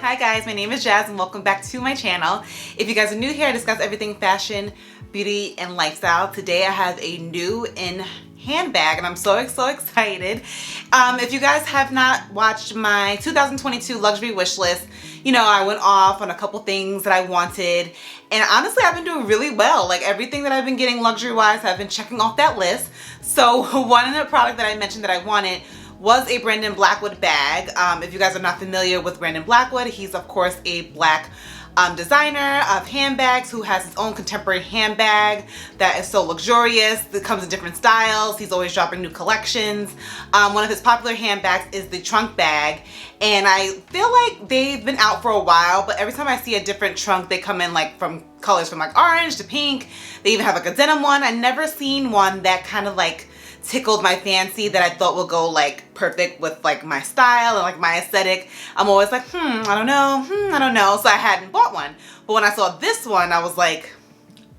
Hi guys, my name is Jazz and welcome back to my channel. If you guys are new here, I discuss everything fashion, beauty, and lifestyle. Today I have a new in handbag and I'm so excited. If you guys have not watched my 2022 luxury wish list, you know, I went off on a couple things that I wanted, and honestly I've been doing really well. Like everything that I've been getting luxury wise, I've been checking off that list. So one of the product that I mentioned that I wanted was a Brandon Blackwood bag. If you guys are not familiar with Brandon Blackwood, he's of course a black designer of handbags who has his own contemporary handbag that is so luxurious. It comes in different styles. He's always dropping new collections. One of his popular handbags is the trunk bag, and I feel like they've been out for a while, but every time I see a different trunk, they come in like from colors from like orange to pink. They even have like a denim one. I never seen one that kind of like tickled my fancy that I thought would go like perfect with like my style and like my aesthetic. I'm always like, I don't know. So I hadn't bought one. But when I saw this one, I was like,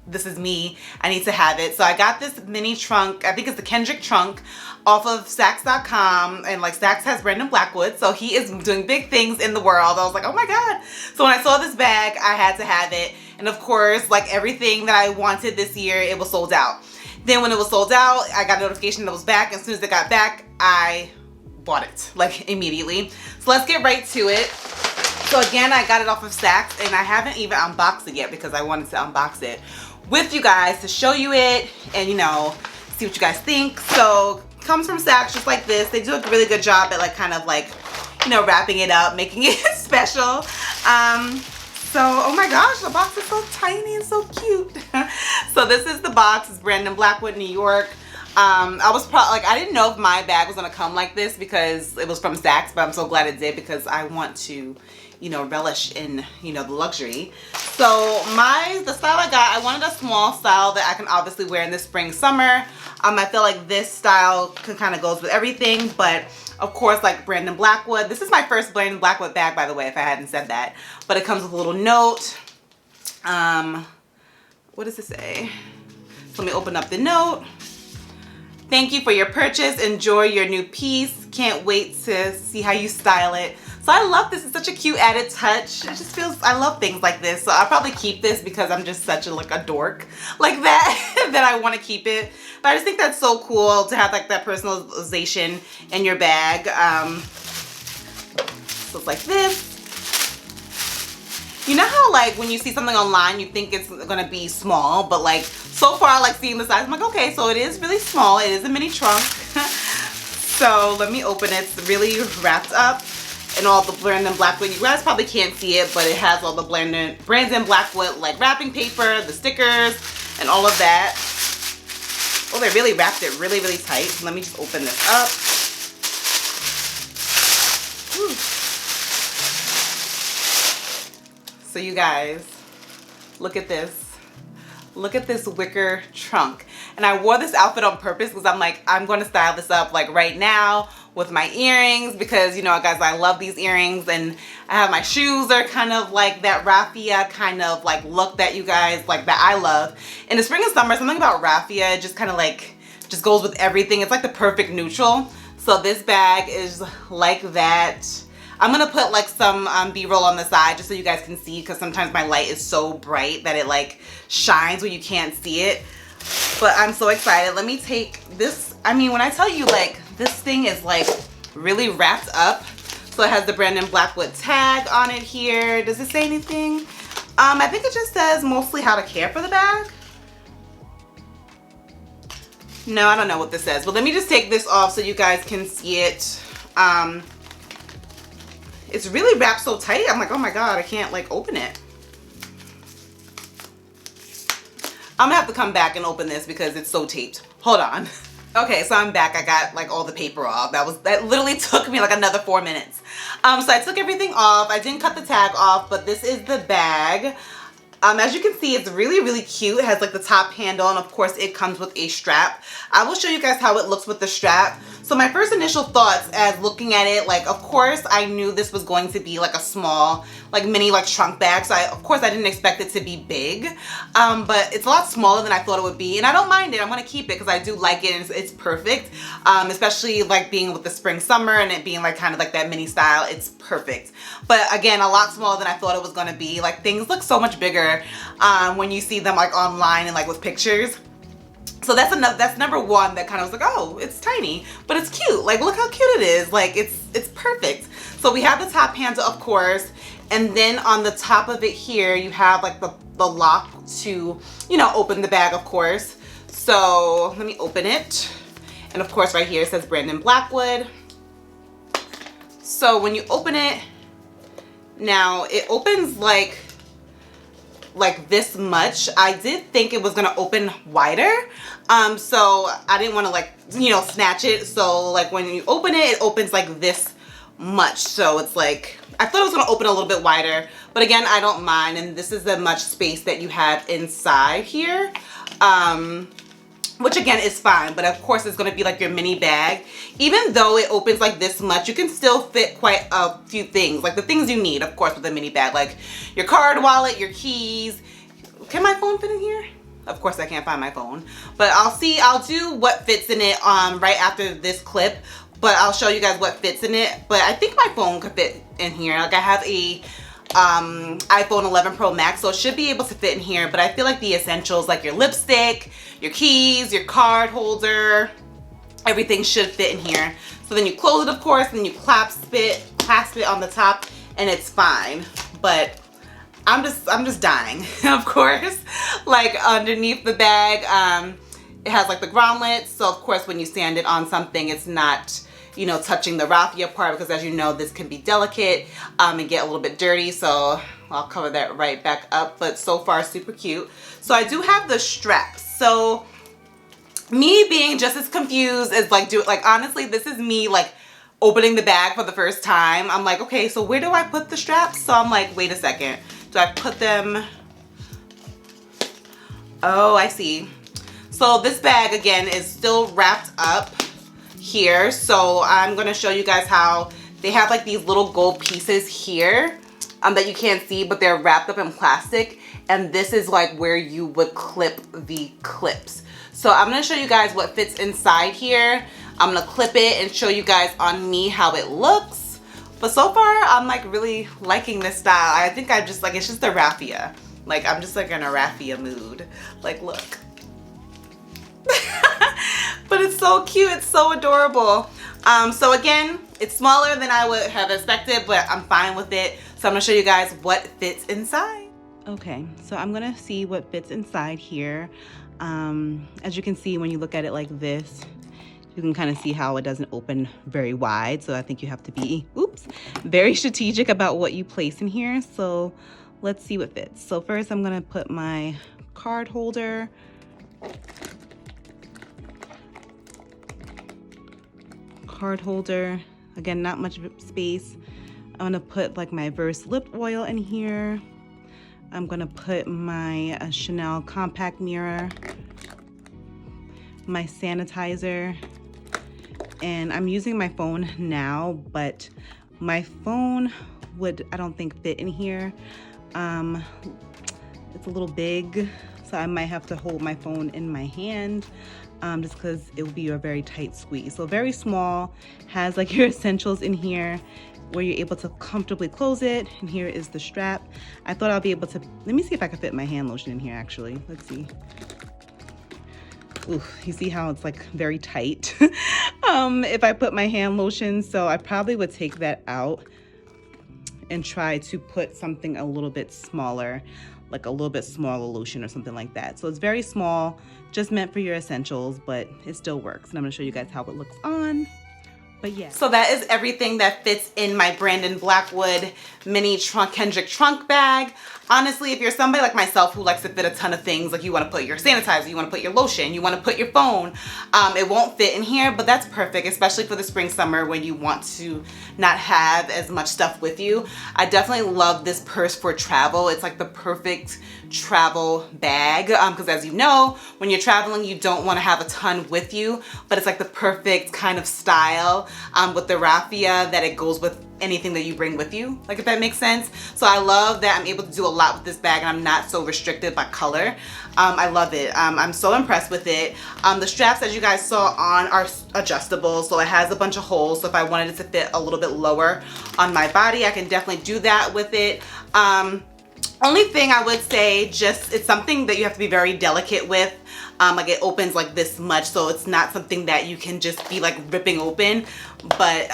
this is me. I need to have it. So I got this mini trunk. I think it's the Kendrick trunk off of Saks.com, and like Saks has Brandon Blackwood, so he is doing big things in the world. I was like, oh my God. So when I saw this bag, I had to have it. And of course, like everything that I wanted this year, it was sold out. Then when it was sold out, I got a notification that it was back. As soon as it got back, I bought it like immediately. So let's get right to it. So again, I got it off of Saks, and I haven't even unboxed it yet because I wanted to unbox it with you guys to show you it and, you know, see what you guys think. So it comes from Saks just like this. They do a really good job at like kind of like, you know, wrapping it up, making it special. So, oh my gosh, the box is so tiny and so cute. So this is the box. It's Brandon Blackwood, New York. I was probably like, I didn't know if my bag was gonna come like this because it was from Saks, but I'm so glad it did because I want to, you know, relish in, you know, the luxury. So the style I got, I wanted a small style that I can obviously wear in the spring, summer. I feel like this style kind of goes with everything, but of course, like Brandon Blackwood. This is my first Brandon Blackwood bag, by the way, if I hadn't said that. But it comes with a little note. What does it say? So let me open up the note. Thank you for your purchase. Enjoy your new piece. Can't wait to see how you style it. So I love this. It's such a cute added touch. It just feels, I love things like this. So I'll probably keep this because I'm just such a, like a dork like that, that I want to keep it. But I just think that's so cool to have like that personalization in your bag. So it's like this. You know how like when you see something online, you think it's gonna be small, but like so far, like seeing the size, I'm like, okay, so it is really small. It is a mini trunk. So let me open it. It's really wrapped up in all the Brandon Blackwood. You guys probably can't see it, but it has all the Brandon Blackwood like wrapping paper, the stickers, and all of that. Oh, they really wrapped it really tight. Let me just open this up. Whew. So you guys, look at this. Look at this wicker trunk. And I wore this outfit on purpose because I'm like, I'm going to style this up like right now with my earrings because, you know, guys, I love these earrings, and I have my shoes are kind of like that raffia kind of like look that you guys like, that I love. In the spring and summer, something about raffia just kind of like just goes with everything. It's like the perfect neutral. So this bag is like that. I'm gonna put like some B-roll on the side just so you guys can see, because sometimes my light is so bright that it like shines when you can't see it. But I'm so excited. Let me take this. I mean, when I tell you like this thing is like really wrapped up. So it has the Brandon Blackwood tag on it here. Does it say anything? I think it just says mostly how to care for the bag. No, I don't know what this says, but let me just take this off so you guys can see it. It's really wrapped so tight. I'm like, oh my God, I can't like open it. I'm gonna have to come back and open this because it's so taped. Hold on. Okay, so I'm back. I got like all the paper off. That literally took me like another 4 minutes. So I took everything off. I didn't cut the tag off, but this is the bag. As you can see, it's really cute. It has like the top handle, and of course it comes with a strap. I will show you guys how it looks with the strap. So So my first initial thoughts as looking at it, like, of course I knew this was going to be like a small, like mini like trunk bag. So of course I didn't expect it to be big, but it's a lot smaller than I thought it would be. And I don't mind it. I'm gonna keep it because I do like it and it's perfect. Especially like being with the spring summer and it being like kind of like that mini style, it's perfect. But again, a lot smaller than I thought it was gonna be. Like things look so much bigger when you see them like online and like with pictures. So that's number one that kind of was like, oh, it's tiny, but it's cute. Like, look how cute it is. Like, it's perfect. So we have the top handle, of course, and then on the top of it here, you have like the lock to, you know, open the bag, of course. So let me open it. And of course, right here it says Brandon Blackwood. So when you open it, now it opens like this much. I did think it was gonna open wider, so I didn't want to like, you know, snatch it. So like when you open it, it opens like this much. So it's like, I thought it was gonna open a little bit wider, but again, I don't mind. And this is the much space that you have inside here, which again is fine, but of course it's gonna be like your mini bag. Even though it opens like this much, you can still fit quite a few things, like the things you need, of course, with a mini bag, like your card wallet, your keys. Can my phone fit in here? Of course I can't find my phone, but I'll do what fits in it right after this clip, but I'll show you guys what fits in it. But I think my phone could fit in here. Like I have a iPhone 11 Pro Max, so it should be able to fit in here. But I feel like the essentials, like your lipstick, your keys, your card holder, everything should fit in here. So then you close it, of course, and you clasp it on the top, and it's fine. But I'm just dying, of course. Like underneath the bag, it has like the groundlets. So of course, when you sand it on something, it's not, you know, touching the raffia part, because as you know, this can be delicate and get a little bit dirty. So I'll cover that right back up, but so far super cute. So I do have the straps. So me being just as confused as like honestly, this is me like opening the bag for the first time. I'm like, okay, so where do I put the straps? So I'm like, wait a second. Do I put them? Oh, I see. So this bag again is still wrapped up here. So I'm gonna show you guys how they have like these little gold pieces here that you can't see, but they're wrapped up in plastic. And this is like where you would clip the clips. So I'm gonna show you guys what fits inside here. I'm gonna clip it and show you guys on me how it looks. But so far, I'm like really liking this style. I think I just like, it's just a raffia. Like I'm just like in a raffia mood. Like look. But it's so cute, it's so adorable. So again, it's smaller than I would have expected, but I'm fine with it. So I'm gonna show you guys what fits inside. Okay, so I'm gonna see what fits inside here. As you can see, when you look at it like this, you can kind of see how it doesn't open very wide. So I think you have to be, very strategic about what you place in here. So let's see what fits. So first I'm gonna put my card holder. Again, not much space. I'm gonna put like my Verse lip oil in here. I'm gonna put my Chanel compact mirror, my sanitizer, and I'm using my phone now, but my phone would, I don't think, fit in here. It's a little big, so I might have to hold my phone in my hand. Just because it will be a very tight squeeze. So very small, has like your essentials in here where you're able to comfortably close it. And here is the strap. I thought I'll be able to, let me see if I can fit my hand lotion in here actually. Let's see. Ooh, you see how it's like very tight if I put my hand lotion. So I probably would take that out and try to put something a little bit smaller, like a little bit smaller lotion or something like that. So it's very small, just meant for your essentials, but it still works. And I'm gonna show you guys how it looks on. But yeah. So that is everything that fits in my Brandon Blackwood mini Kendrick trunk bag. honestly, if you're somebody like myself who likes to fit a ton of things, like you want to put your sanitizer, you want to put your lotion, you want to put your phone, it won't fit in here, but that's perfect, especially for the spring summer when you want to not have as much stuff with you. I definitely love this purse for travel. It's like the perfect travel bag, because as you know, when you're traveling, you don't want to have a ton with you, but it's like the perfect kind of style with the raffia that it goes with anything that you bring with you, like if that makes sense. So I love that I'm able to do a lot with this bag and I'm not so restricted by color. I love it. I'm so impressed with it. The straps, as you guys saw on, are adjustable, so it has a bunch of holes, so if I wanted it to fit a little bit lower on my body, I can definitely do that with it. Only thing I would say, just it's something that you have to be very delicate with. Like it opens like this much, so it's not something that you can just be like ripping open. But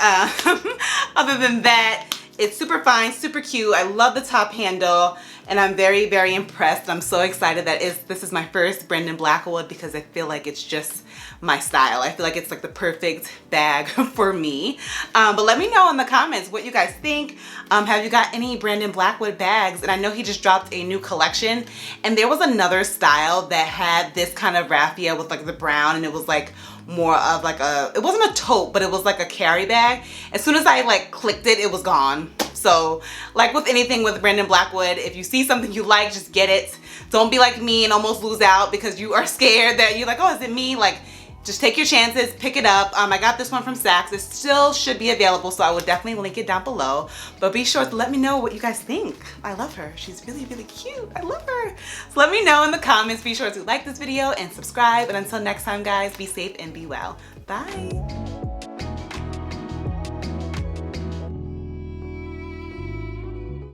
other than that, it's super fine, super cute. I love the top handle and I'm very, very impressed. I'm so excited that this is my first Brandon Blackwood because I feel like it's just my style. I feel like it's like the perfect bag for me. But let me know in the comments what you guys think. Have you got any Brandon Blackwood bags? And I know he just dropped a new collection and there was another style that had this kind of raffia with like the brown, and it was like more of like it wasn't a tote, but it was like a carry bag. As soon as I like clicked it, it was gone. So like with anything with Brandon Blackwood, if you see something you like, just get it. Don't be like me and almost lose out because you are scared that you're like, oh, is it me? Like, just take your chances, pick it up. I got this one from Saks. It still should be available, so I would definitely link it down below. But be sure to let me know what you guys think. I love her. She's really, really cute. I love her. So let me know in the comments. Be sure to like this video and subscribe. And until next time, guys, be safe and be well. Bye.